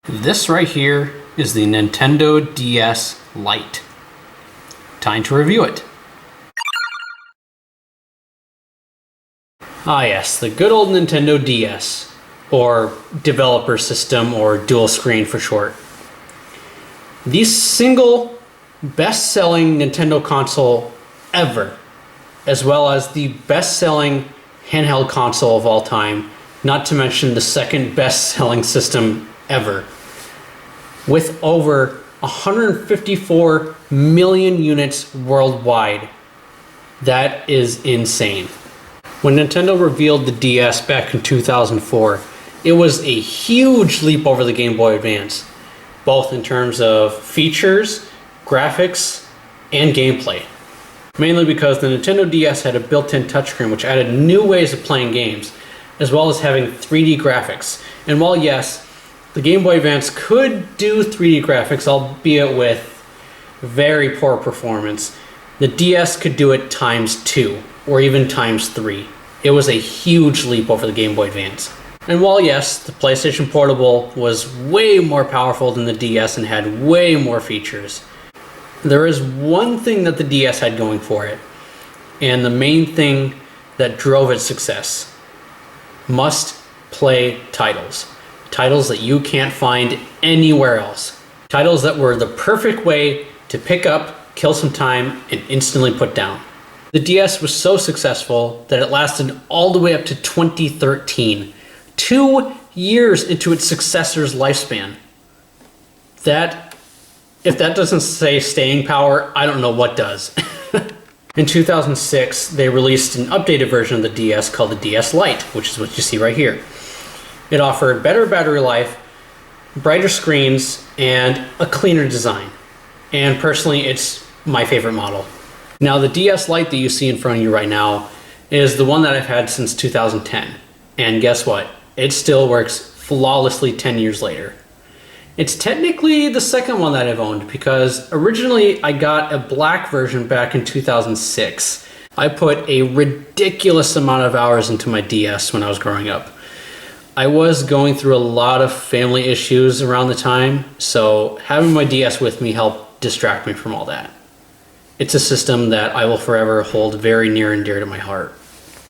This right here is the Nintendo DS Lite. Time to review it. Ah yes, the good old Nintendo DS, or developer system, or dual screen for short. The single best-selling Nintendo console ever, as well as the best-selling handheld console of all time, not to mention the second best-selling system ever, with over 154 million units worldwide. That is insane. When Nintendo revealed the DS back in 2004, it was a huge leap over the Game Boy Advance, both in terms of features, graphics, and gameplay. Mainly because the Nintendo DS had a built-in touchscreen which added new ways of playing games, as well as having 3D graphics. And while yes, the Game Boy Advance could do 3D graphics, albeit with very poor performance, the DS could do it ×2, or even ×3. It was a huge leap over the Game Boy Advance. And while yes, the PlayStation Portable was way more powerful than the DS and had way more features, there is one thing that the DS had going for it, and the main thing that drove its success: must-play titles. Titles that you can't find anywhere else. Titles that were the perfect way to pick up, kill some time, and instantly put down. The DS was so successful that it lasted all the way up to 2013, 2 years into its successor's lifespan. If that doesn't say staying power, I don't know what does. In 2006, they released an updated version of the DS called the DS Lite, which is what you see right here. It offered better battery life, brighter screens, and a cleaner design. And personally, it's my favorite model. Now, the DS Lite that you see in front of you right now is the one that I've had since 2010. And guess what? It still works flawlessly 10 years later. It's technically the second one that I've owned because originally I got a black version back in 2006. I put a ridiculous amount of hours into my DS when I was growing up. I was going through a lot of family issues around the time, so having my DS with me helped distract me from all that. It's a system that I will forever hold very near and dear to my heart.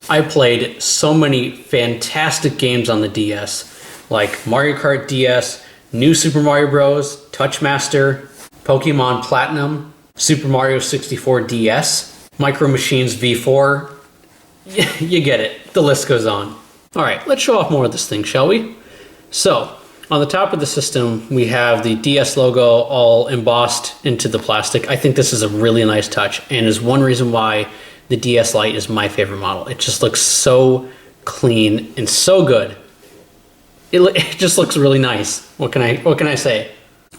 I played so many fantastic games on the DS, like Mario Kart DS, New Super Mario Bros., Touchmaster, Pokemon Platinum, Super Mario 64 DS, Micro Machines V4. You get it, the list goes on. All right, let's show off more of this thing, shall we? So, on the top of the system, we have the DS logo all embossed into the plastic. I think this is a really nice touch and is one reason why the DS Lite is my favorite model. It just looks so clean and so good. It just looks really nice. What can I say?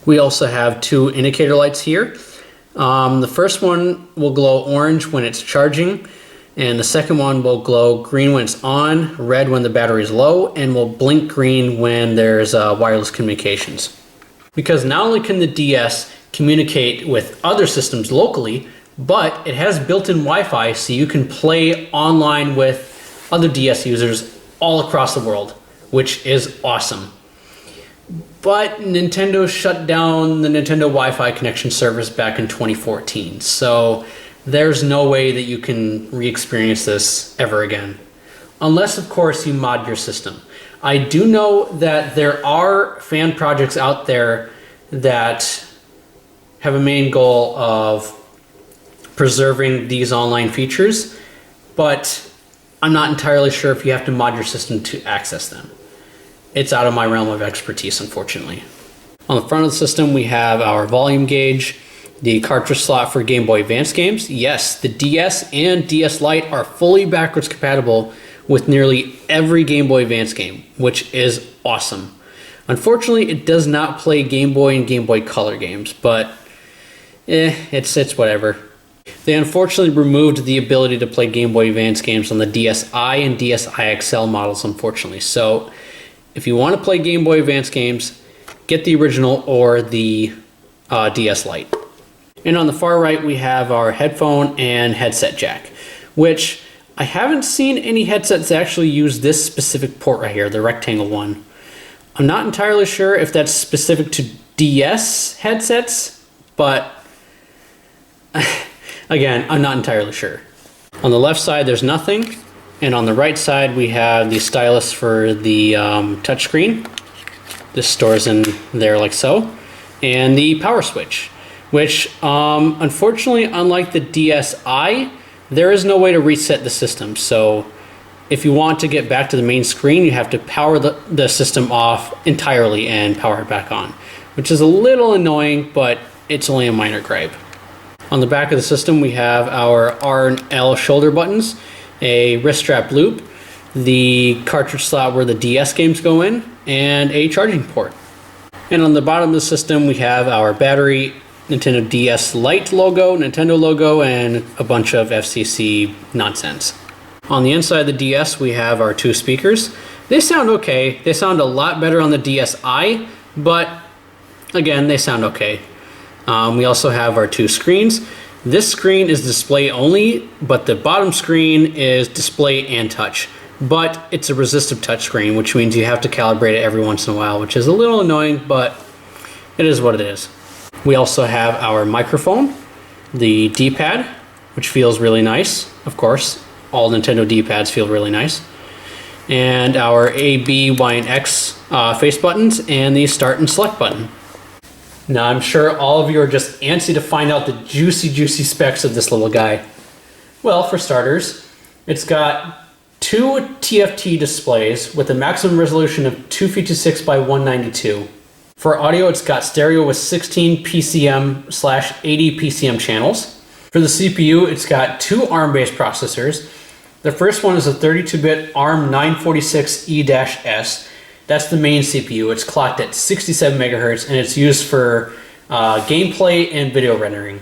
We also have 2 indicator lights here. The first one will glow orange when it's charging, and the second one will glow green when it's on, red when the battery is low, and will blink green when there's wireless communications. Because not only can the DS communicate with other systems locally, but it has built-in Wi-Fi so you can play online with other DS users all across the world, which is awesome. But Nintendo shut down the Nintendo Wi-Fi connection service back in 2014, so there's no way that you can re-experience this ever again. Unless, of course, you mod your system. I do know that there are fan projects out there that have a main goal of preserving these online features, but I'm not entirely sure if you have to mod your system to access them. It's out of my realm of expertise, unfortunately. On the front of the system, we have our volume gauge, the cartridge slot for Game Boy Advance games. Yes, the DS and DS Lite are fully backwards compatible with nearly every Game Boy Advance game, which is awesome. Unfortunately, it does not play Game Boy and Game Boy Color games, but it's whatever. They unfortunately removed the ability to play Game Boy Advance games on the DSi and DSi XL models, unfortunately. So if you want to play Game Boy Advance games, get the original or the DS Lite. And on the far right, we have our headphone and headset jack, which I haven't seen any headsets that actually use this specific port right here, the rectangle one. I'm not entirely sure if that's specific to DS headsets, but again, I'm not entirely sure. On the left side, there's nothing. And on the right side, we have the stylus for the touchscreen. This stores in there like so. And the power switch, which unfortunately, unlike the DSi, there is no way to reset the system. So if you want to get back to the main screen, you have to power the system off entirely and power it back on, which is a little annoying, but it's only a minor gripe. On the back of the system, we have our R and L shoulder buttons, a wrist strap loop, the cartridge slot where the DS games go in, and a charging port. And on the bottom of the system, we have our battery, Nintendo DS Lite logo, Nintendo logo, and a bunch of FCC nonsense. On the inside of the DS, we have our 2 speakers. They sound okay. They sound a lot better on the DSi, but again, they sound okay. We also have our 2 screens. This screen is display only, but the bottom screen is display and touch. But it's a resistive touch screen, which means you have to calibrate it every once in a while, which is a little annoying, but it is what it is. We also have our microphone, the D-pad, which feels really nice. Of course, all Nintendo D-pads feel really nice. And our A, B, Y, and X face buttons, and the start and select button. Now, I'm sure all of you are just antsy to find out the juicy specs of this little guy. Well, for starters, it's got 2 TFT displays with a maximum resolution of 256 by 192. For audio, it's got stereo with 16 PCM/80 PCM channels. For the CPU, it's got 2 ARM-based processors. The first one is a 32-bit ARM 946E-S. That's the main CPU. It's clocked at 67 megahertz, and it's used for gameplay and video rendering.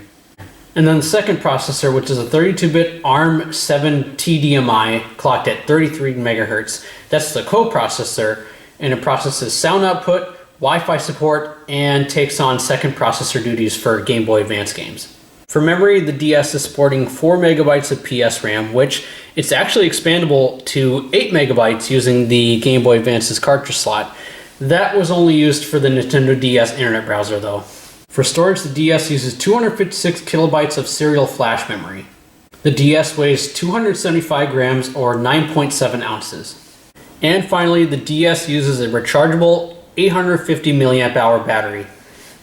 And then the second processor, which is a 32-bit ARM 7 TDMI, clocked at 33 megahertz. That's the co-processor, and it processes sound output, Wi-Fi support, and takes on second processor duties for Game Boy Advance games. For memory, the DS is supporting 4 megabytes of PS RAM, which it's actually expandable to 8 megabytes using the Game Boy Advance's cartridge slot. That was only used for the Nintendo DS internet browser though. For storage, the DS uses 256 kilobytes of serial flash memory. The DS weighs 275 grams or 9.7 ounces. And finally, the DS uses a rechargeable 850 milliamp hour battery,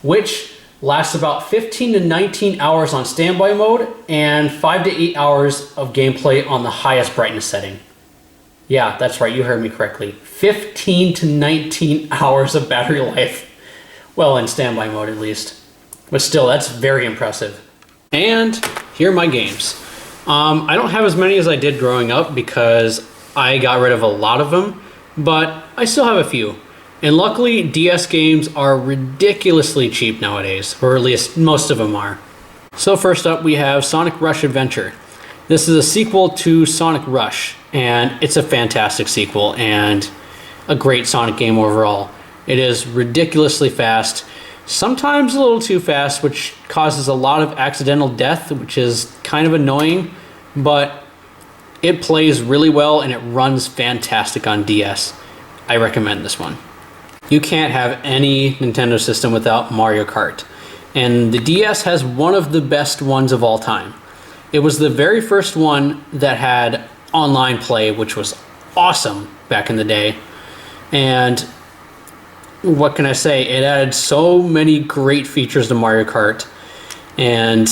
which lasts about 15 to 19 hours on standby mode and 5 to 8 hours of gameplay on the highest brightness setting. Yeah, that's right, you heard me correctly. 15 to 19 hours of battery life. Well, in standby mode at least. But still, that's very impressive. And here are my games. I don't have as many as I did growing up because I got rid of a lot of them, but I still have a few. And luckily, DS games are ridiculously cheap nowadays, or at least most of them are. So first up, we have Sonic Rush Adventure. This is a sequel to Sonic Rush, and it's a fantastic sequel and a great Sonic game overall. It is ridiculously fast, sometimes a little too fast, which causes a lot of accidental death, which is kind of annoying, but it plays really well and it runs fantastic on DS. I recommend this one. You can't have any Nintendo system without Mario Kart. And the DS has one of the best ones of all time. It was the very first one that had online play, which was awesome back in the day. And what can I say? It added so many great features to Mario Kart. And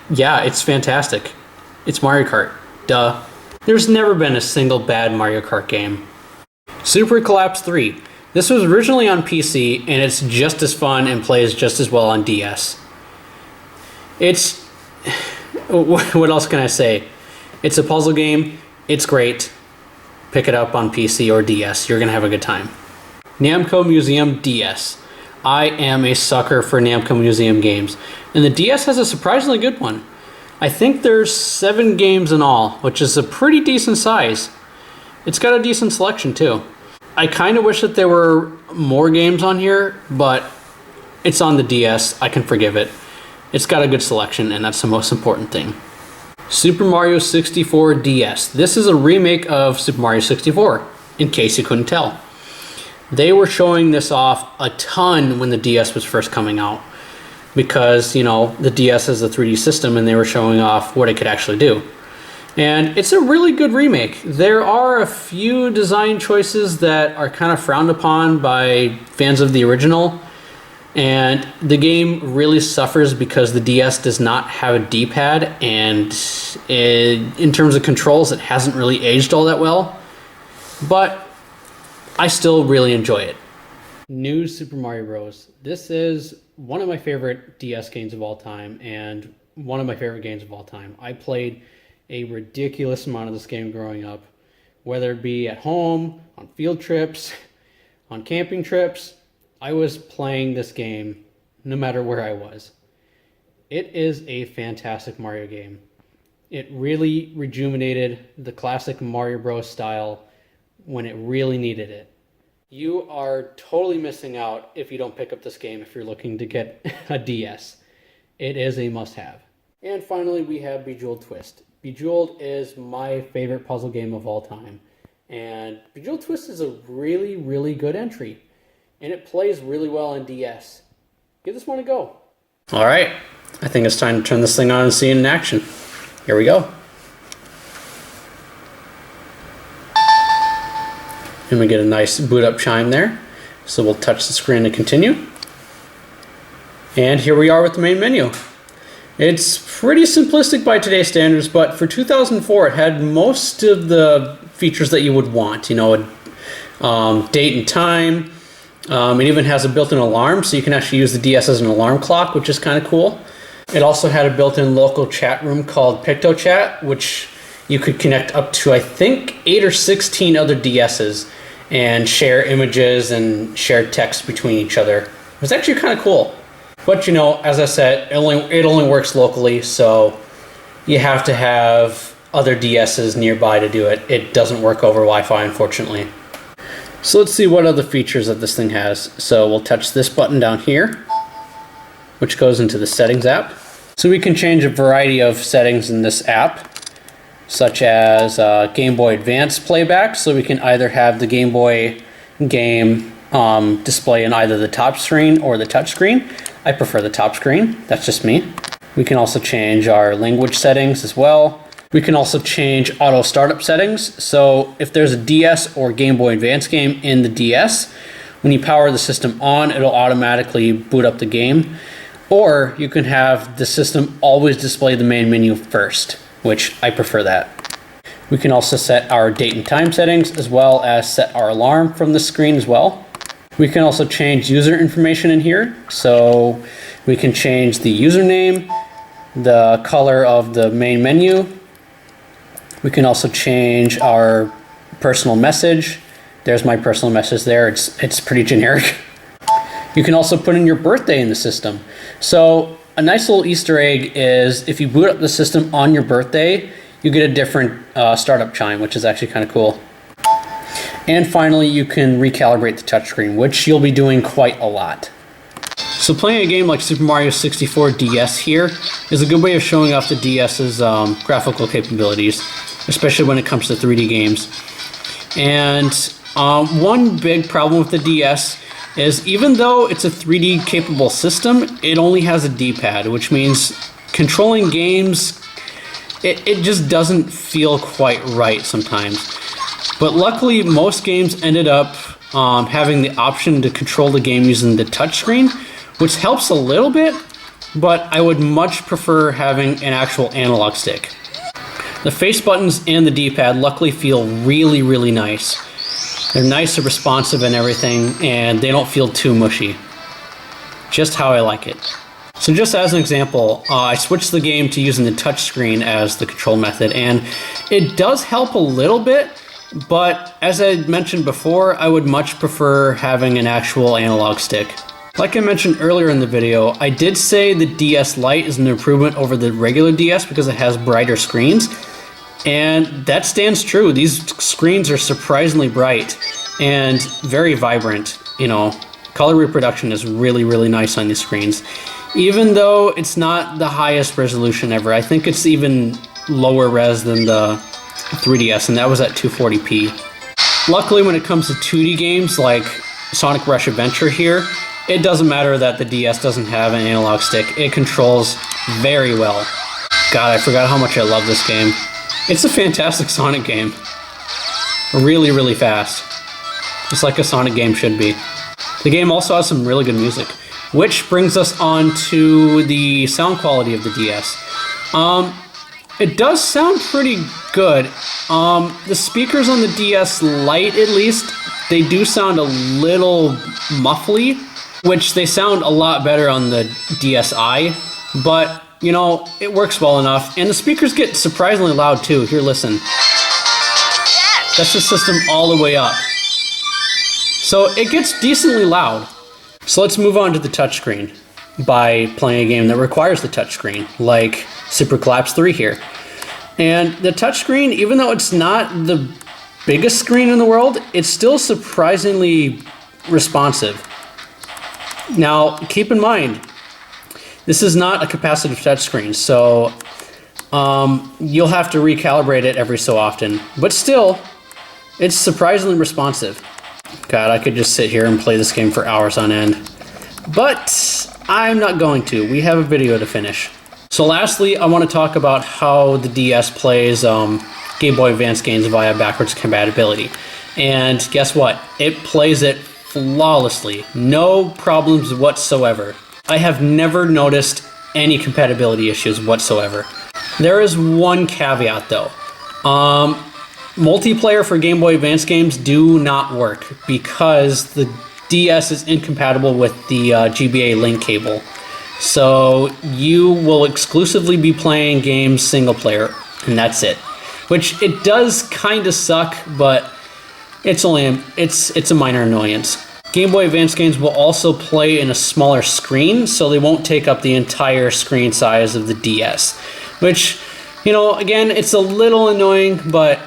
yeah, it's fantastic. It's Mario Kart. Duh. There's never been a single bad Mario Kart game. Super Collapse 3. This was originally on PC, and it's just as fun and plays just as well on DS. It's... what else can I say? It's a puzzle game. It's great. Pick it up on PC or DS. You're going to have a good time. Namco Museum DS. I am a sucker for Namco Museum games. And the DS has a surprisingly good one. I think there's 7 games in all, which is a pretty decent size. It's got a decent selection too. I kind of wish that there were more games on here, but it's on the DS. I can forgive it. It's got a good selection, and that's the most important thing. Super Mario 64 DS. This is a remake of Super Mario 64, in case you couldn't tell. They were showing this off a ton when the DS was first coming out because, you know, the DS is a 3D system and they were showing off what it could actually do. And it's a really good remake. There are a few design choices that are kind of frowned upon by fans of the original. And the game really suffers because the DS does not have a D-pad, and in terms of controls, it hasn't really aged all that well. But I still really enjoy it. New Super Mario Bros. This is one of my favorite DS games of all time, and one of my favorite games of all time. I played a ridiculous amount of this game growing up, whether it be at home, on field trips, on camping trips. I was playing this game no matter where I was. It is a fantastic Mario game. It really rejuvenated the classic Mario Bros. Style when it really needed it. You are totally missing out if you don't pick up this game if you're looking to get a DS. It is a must-have. And finally, we have Bejeweled Twist. Bejeweled is my favorite puzzle game of all time. And Bejeweled Twist is a really, really good entry. And it plays really well on DS. Give this one a go. All right, I think it's time to turn this thing on and see it in action. Here we go. And we get a nice boot up chime there. So we'll touch the screen to continue. And here we are with the main menu. It's pretty simplistic by today's standards, but for 2004 it had most of the features that you would want. You know, date and time. It even has a built-in alarm, so you can actually use the DS as an alarm clock, which is kind of cool. It also had a built-in local chat room called PictoChat, which you could connect up to, I think, 8 or 16 other DSs and share images and share text between each other. It was actually kind of cool. But, you know, as I said, it only works locally, so you have to have other DSs nearby to do it. It doesn't work over Wi-Fi, unfortunately. So let's see what other features that this thing has. So we'll touch this button down here, which goes into the settings app. So we can change a variety of settings in this app, such as Game Boy Advance playback. So we can either have the Game Boy game display in either the top screen or the touch screen. I prefer the top screen, that's just me. We can also change our language settings as well. We can also change auto startup settings. So if there's a DS or Game Boy Advance game in the DS, when you power the system on, it'll automatically boot up the game. Or you can have the system always display the main menu first, which I prefer that. We can also set our date and time settings, as well as set our alarm from the screen as well. We can also change user information in here. So we can change the username, the color of the main menu. We can also change our personal message. There's my personal message there. It's pretty generic. You can also put in your birthday in the system. So a nice little Easter egg is if you boot up the system on your birthday, you get a different startup chime, which is actually kind of cool. And finally, you can recalibrate the touchscreen, which you'll be doing quite a lot. So playing a game like Super Mario 64 DS here is a good way of showing off the DS's graphical capabilities, especially when it comes to 3D games. And one big problem with the DS is even though it's a 3D capable system, it only has a D-pad, which means controlling games, it just doesn't feel quite right sometimes. But luckily, most games ended up having the option to control the game using the touchscreen, which helps a little bit, but I would much prefer having an actual analog stick. The face buttons and the D-pad luckily feel really, really nice. They're nice and responsive and everything, and they don't feel too mushy. Just how I like it. So just as an example, I switched the game to using the touchscreen as the control method, and it does help a little bit, but as I mentioned before, I would much prefer having an actual analog stick. Like I mentioned earlier in the video, I did say the DS Lite is an improvement over the regular DS because it has brighter screens. And that stands true. These screens are surprisingly bright and very vibrant. You know, color reproduction is really, really nice on these screens. Even though it's not the highest resolution ever, I think it's even lower res than the 3DS, and that was at 240p. Luckily, when it comes to 2D games like Sonic Rush Adventure here, it doesn't matter that the DS doesn't have an analog stick. It controls very well. God, I forgot how much I love this game. It's a fantastic Sonic game. Really, really fast. Just like a Sonic game should be. The game also has some really good music, which brings us on to the sound quality of the DS. It does sound pretty good. The speakers on the DS Lite, at least, they do sound a little muffly, which they sound a lot better on the DSi, but, you know, it works well enough. And the speakers get surprisingly loud, too. Here, listen. That's the system all the way up. So it gets decently loud. So let's move on to the touchscreen by playing a game that requires the touchscreen, like Super Collapse 3 here. And the touchscreen, even though it's not the biggest screen in the world, it's still surprisingly responsive. Now, keep in mind, this is not a capacitive touchscreen, so you'll have to recalibrate it every so often. But still, it's surprisingly responsive. God, I could just sit here and play this game for hours on end. But I'm not going to. We have a video to finish. So lastly, I want to talk about how the DS plays Game Boy Advance games via backwards compatibility. And guess what? It plays it flawlessly. No problems whatsoever. I have never noticed any compatibility issues whatsoever. There is one caveat though. Multiplayer for Game Boy Advance games do not work because the DS is incompatible with the GBA link cable. So you will exclusively be playing games single player, and that's it. Which it does kind of suck, but it's a minor annoyance. Game Boy Advance games will also play in a smaller screen, so they won't take up the entire screen size of the DS. Which, you know, again, it's a little annoying, but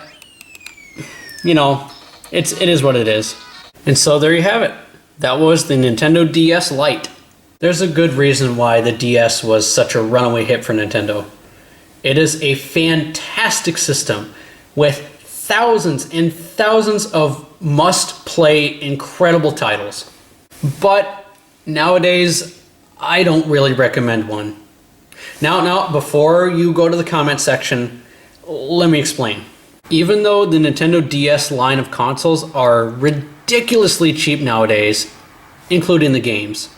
you know, it is what it is. And so there you have it. That was the Nintendo DS Lite. There's a good reason why the DS was such a runaway hit for Nintendo. It is a fantastic system with thousands and thousands of must-play incredible titles. But nowadays, I don't really recommend one. Now, before you go to the comment section, let me explain. Even though the Nintendo DS line of consoles are ridiculously cheap nowadays, including the games,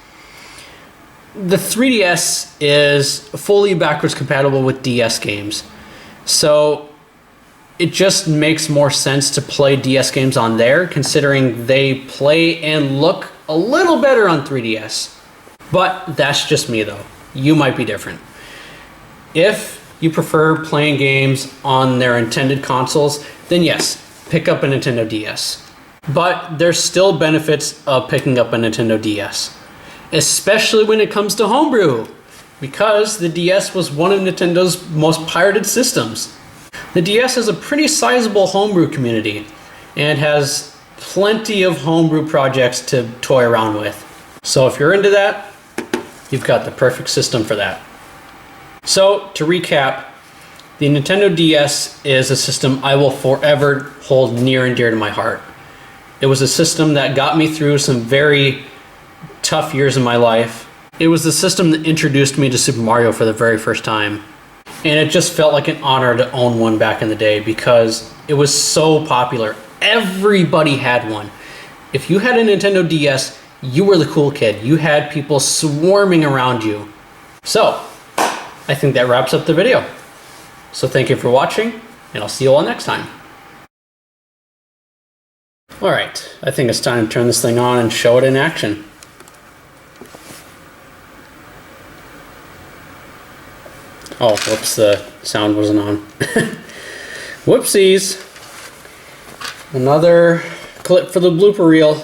the 3DS is fully backwards compatible with DS games. So it just makes more sense to play DS games on there, considering they play and look a little better on 3DS. But that's just me though. You might be different. If you prefer playing games on their intended consoles, then yes, pick up a Nintendo DS. But there's still benefits of picking up a Nintendo DS, especially when it comes to homebrew, because the DS was one of Nintendo's most pirated systems. The DS has a pretty sizable homebrew community and has plenty of homebrew projects to toy around with. So if you're into that, you've got the perfect system for that. So, to recap, the Nintendo DS is a system I will forever hold near and dear to my heart. It was a system that got me through some very tough years in my life. It was the system that introduced me to Super Mario for the very first time. And it just felt like an honor to own one back in the day because it was so popular. Everybody had one. If you had a Nintendo DS, you were the cool kid. You had people swarming around you. So, I think that wraps up the video. So thank you for watching, and I'll see you all next time. Alright, I think it's time to turn this thing on and show it in action. Oh, whoops, the sound wasn't on. Whoopsies! Another clip for the blooper reel.